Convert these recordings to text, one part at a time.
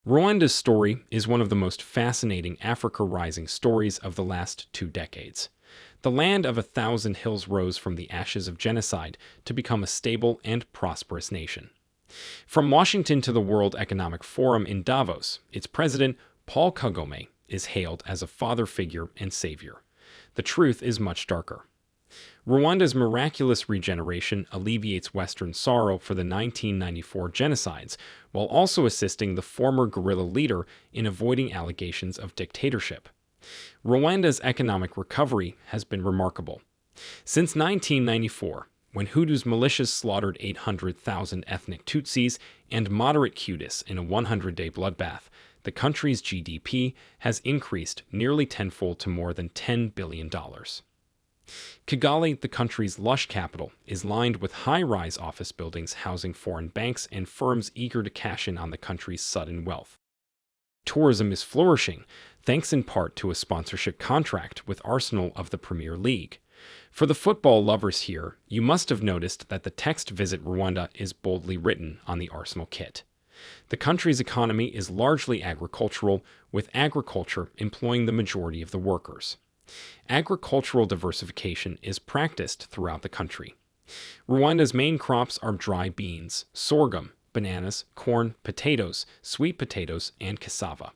Rwanda's story is one of the most fascinating Africa rising stories of the last 2 decades. The land of 1,000 hills rose from the ashes of genocide to become a stable and prosperous nation. From Washington to the World Economic Forum in Davos, its president, Paul Kagame, is hailed as a father figure and savior. The truth is much darker. Rwanda's miraculous regeneration alleviates Western sorrow for the 1994 genocides, while also assisting the former guerrilla leader in avoiding allegations of dictatorship. Rwanda's economic recovery has been remarkable. Since 1994, when Hutus militias slaughtered 800,000 ethnic Tutsis and moderate Hutus in a 100-day bloodbath, the country's GDP has increased nearly tenfold to more than $10 billion. Kigali, the country's lush capital, is lined with high-rise office buildings housing foreign banks and firms eager to cash in on the country's sudden wealth. Tourism is flourishing, thanks in part to a sponsorship contract with Arsenal of the Premier League. For the football lovers here, you must have noticed that the text "Visit Rwanda" is boldly written on the Arsenal kit. The country's economy is largely agricultural, with agriculture employing the majority of the workers. Agricultural diversification is practiced throughout the country. Rwanda's main crops are dry beans, sorghum, bananas, corn, potatoes, sweet potatoes, and cassava.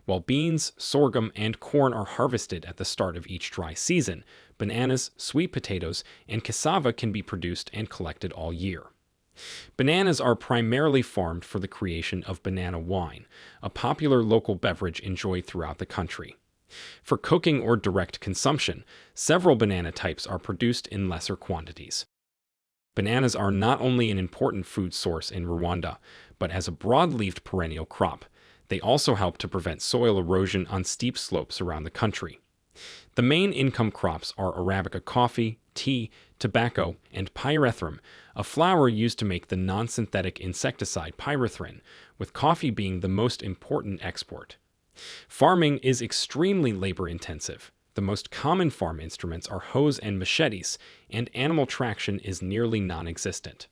While beans, sorghum, and corn are harvested at the start of each dry season, bananas, sweet potatoes, and cassava can be produced and collected all year. Bananas are primarily farmed for the creation of banana wine, a popular local beverage enjoyed throughout the country. For cooking or direct consumption, several banana types are produced in lesser quantities. Bananas are not only an important food source in Rwanda, but as a broad-leaved perennial crop, they also help to prevent soil erosion on steep slopes around the country. The main income crops are Arabica coffee, tea, tobacco, and pyrethrum, a flower used to make the non-synthetic insecticide pyrethrin, with coffee being the most important export. Farming is extremely labor-intensive. The most common farm instruments are hoes and machetes, and animal traction is nearly non-existent.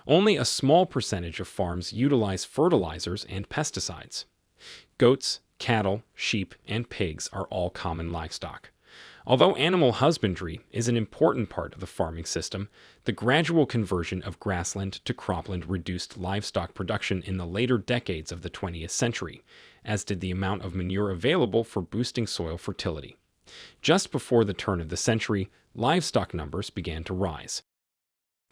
Only a small percentage of farms utilize fertilizers and pesticides. Goats, cattle, sheep, and pigs are all common livestock. Although animal husbandry is an important part of the farming system, the gradual conversion of grassland to cropland reduced livestock production in the later decades of the 20th century, as did the amount of manure available for boosting soil fertility. Just before the turn of the century, livestock numbers began to rise.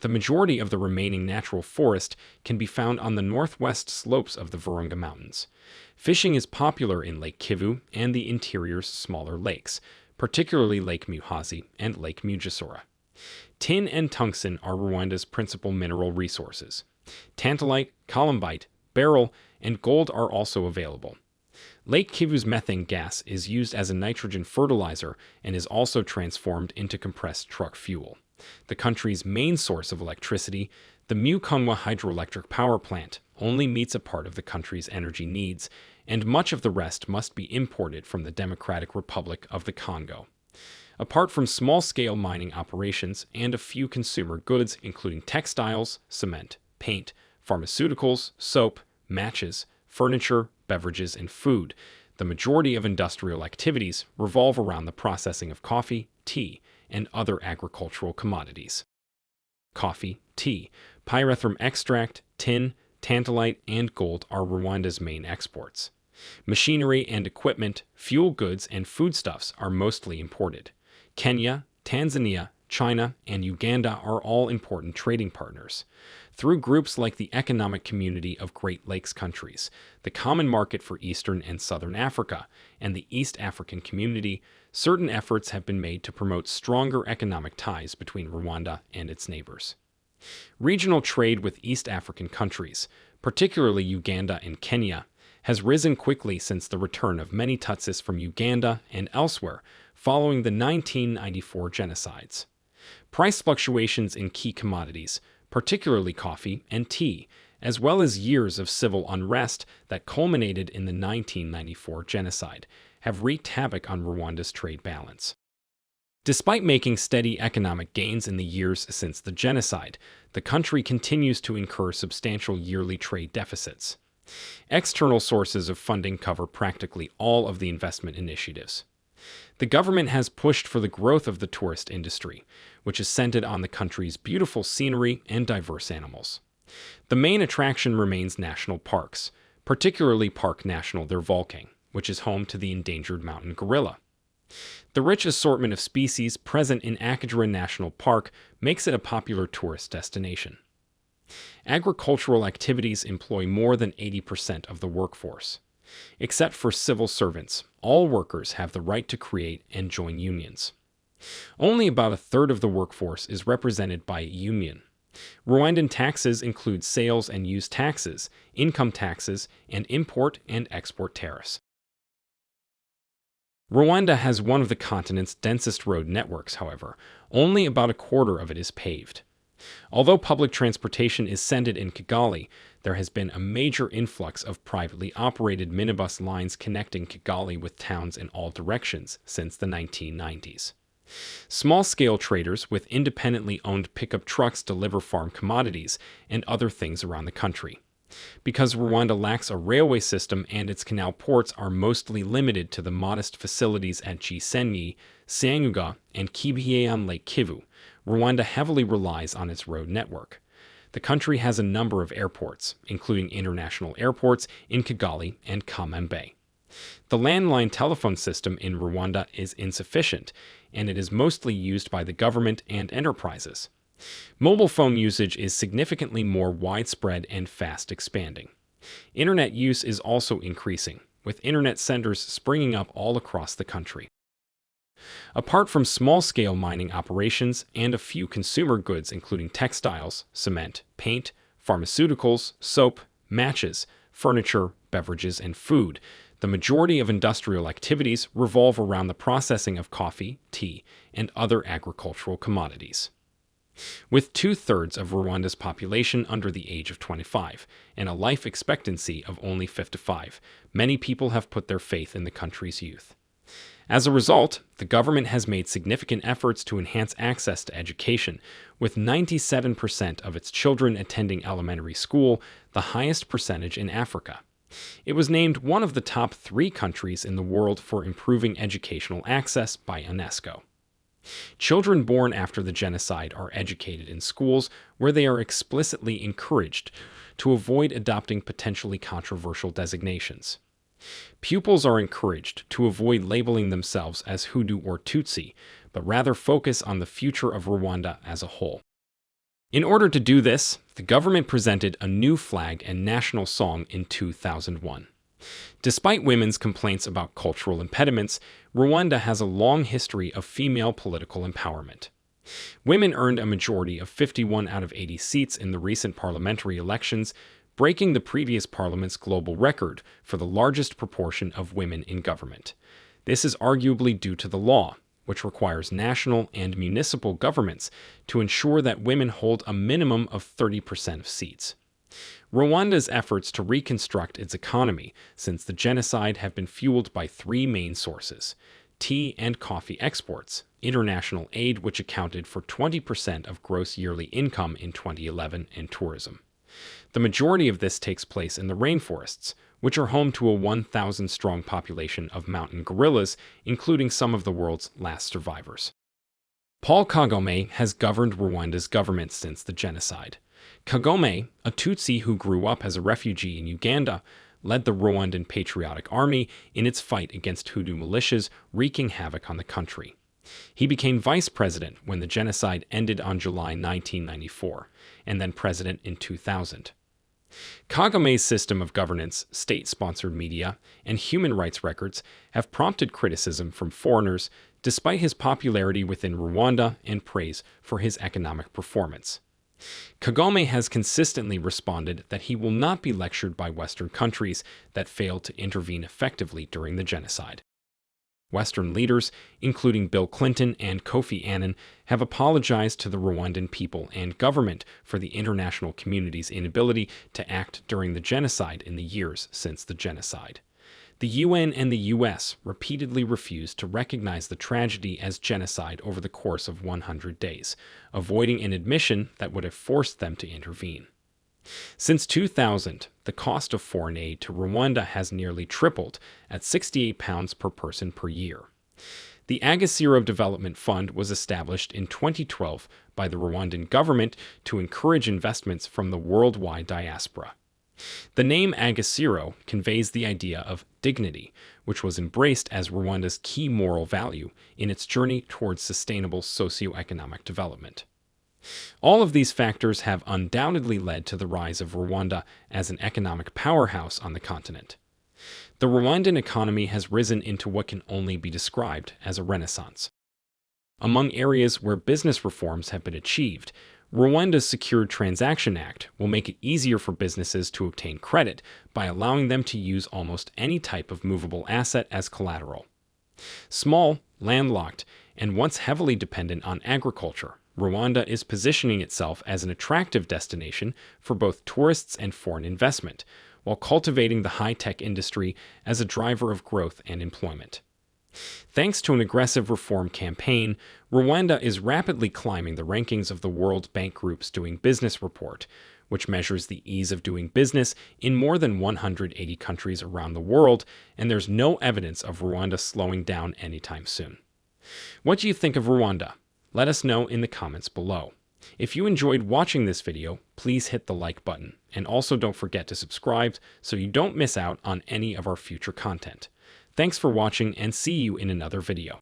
The majority of the remaining natural forest can be found on the northwest slopes of the Virunga Mountains. Fishing is popular in Lake Kivu and the interior's smaller lakes, particularly Lake Muhazi and Lake Mugisora. Tin and tungsten are Rwanda's principal mineral resources. Tantalite, columbite, beryl, and gold are also available. Lake Kivu's methane gas is used as a nitrogen fertilizer and is also transformed into compressed truck fuel. The country's main source of electricity, the Mukanwa hydroelectric power plant, only meets a part of the country's energy needs, and much of the rest must be imported from the Democratic Republic of the Congo. Apart from small-scale mining operations and a few consumer goods including textiles, cement, paint, pharmaceuticals, soap, matches, furniture, beverages, and food, the majority of industrial activities revolve around the processing of coffee, tea, and other agricultural commodities. Coffee, tea, pyrethrum extract, tin, tantalite, and gold are Rwanda's main exports. Machinery and equipment, fuel goods, and foodstuffs are mostly imported. Kenya, Tanzania, China, and Uganda are all important trading partners. Through groups like the Economic Community of Great Lakes Countries, the Common Market for Eastern and Southern Africa, and the East African Community, certain efforts have been made to promote stronger economic ties between Rwanda and its neighbors. Regional trade with East African countries, particularly Uganda and Kenya, has risen quickly since the return of many Tutsis from Uganda and elsewhere following the 1994 genocides. Price fluctuations in key commodities, particularly coffee and tea, as well as years of civil unrest that culminated in the 1994 genocide, have wreaked havoc on Rwanda's trade balance. Despite making steady economic gains in the years since the genocide, the country continues to incur substantial yearly trade deficits. External sources of funding cover practically all of the investment initiatives. The government has pushed for the growth of the tourist industry, which is centered on the country's beautiful scenery and diverse animals. The main attraction remains national parks, particularly Park National der Volking, which is home to the endangered mountain gorilla. The rich assortment of species present in Akagera National Park makes it a popular tourist destination. Agricultural activities employ more than 80% of the workforce. Except for civil servants, all workers have the right to create and join unions. Only about a third of the workforce is represented by a union. Rwandan taxes include sales and use taxes, income taxes, and import and export tariffs. Rwanda has one of the continent's densest road networks, however. Only about a quarter of it is paved. Although public transportation is centered in Kigali, there has been a major influx of privately operated minibus lines connecting Kigali with towns in all directions since the 1990s. Small-scale traders with independently owned pickup trucks deliver farm commodities and other things around the country. Because Rwanda lacks a railway system and its canal ports are mostly limited to the modest facilities at Gisenyi, Sangüga, and Kibuye on Lake Kivu, Rwanda heavily relies on its road network. The country has a number of airports, including international airports in Kigali and Kamembe. The landline telephone system in Rwanda is insufficient, and it is mostly used by the government and enterprises. Mobile phone usage is significantly more widespread and fast expanding. Internet use is also increasing, with internet centers springing up all across the country. Apart from small-scale mining operations and a few consumer goods including textiles, cement, paint, pharmaceuticals, soap, matches, furniture, beverages, and food, the majority of industrial activities revolve around the processing of coffee, tea, and other agricultural commodities. With two-thirds of Rwanda's population under the age of 25 and a life expectancy of only 55, many people have put their faith in the country's youth. As a result, the government has made significant efforts to enhance access to education, with 97% of its children attending elementary school, the highest percentage in Africa. It was named one of the top 3 countries in the world for improving educational access by UNESCO. Children born after the genocide are educated in schools where they are explicitly encouraged to avoid adopting potentially controversial designations. Pupils are encouraged to avoid labeling themselves as Hutu or Tutsi, but rather focus on the future of Rwanda as a whole. In order to do this, the government presented a new flag and national song in 2001. Despite women's complaints about cultural impediments, Rwanda has a long history of female political empowerment. Women earned a majority of 51 out of 80 seats in the recent parliamentary elections, breaking the previous parliament's global record for the largest proportion of women in government. This is arguably due to the law, which requires national and municipal governments to ensure that women hold a minimum of 30% of seats. Rwanda's efforts to reconstruct its economy since the genocide have been fueled by 3 main sources: tea and coffee exports, international aid, which accounted for 20% of gross yearly income in 2011, and tourism. The majority of this takes place in the rainforests, which are home to a 1,000-strong population of mountain gorillas, including some of the world's last survivors. Paul Kagame has governed Rwanda's government since the genocide. Kagame, a Tutsi who grew up as a refugee in Uganda, led the Rwandan Patriotic Army in its fight against Hutu militias wreaking havoc on the country. He became vice president when the genocide ended on July 1994, and then president in 2000. Kagame's system of governance, state-sponsored media, and human rights records have prompted criticism from foreigners despite his popularity within Rwanda and praise for his economic performance. Kagame has consistently responded that he will not be lectured by Western countries that failed to intervene effectively during the genocide. Western leaders, including Bill Clinton and Kofi Annan, have apologized to the Rwandan people and government for the international community's inability to act during the genocide in the years since the genocide. The UN and the US repeatedly refused to recognize the tragedy as genocide over the course of 100 days, avoiding an admission that would have forced them to intervene. Since 2000, the cost of foreign aid to Rwanda has nearly tripled at £68 per person per year. The Agasiro Development Fund was established in 2012 by the Rwandan government to encourage investments from the worldwide diaspora. The name Agasiro conveys the idea of dignity, which was embraced as Rwanda's key moral value in its journey towards sustainable socioeconomic development. All of these factors have undoubtedly led to the rise of Rwanda as an economic powerhouse on the continent. The Rwandan economy has risen into what can only be described as a renaissance. Among areas where business reforms have been achieved, Rwanda's Secured Transaction Act will make it easier for businesses to obtain credit by allowing them to use almost any type of movable asset as collateral. Small, landlocked, and once heavily dependent on agriculture, Rwanda is positioning itself as an attractive destination for both tourists and foreign investment, while cultivating the high-tech industry as a driver of growth and employment. Thanks to an aggressive reform campaign, Rwanda is rapidly climbing the rankings of the World Bank Group's Doing Business report, which measures the ease of doing business in more than 180 countries around the world, and there's no evidence of Rwanda slowing down anytime soon. What do you think of Rwanda? Let us know in the comments below. If you enjoyed watching this video, please hit the like button, and also don't forget to subscribe so you don't miss out on any of our future content. Thanks for watching, and see you in another video.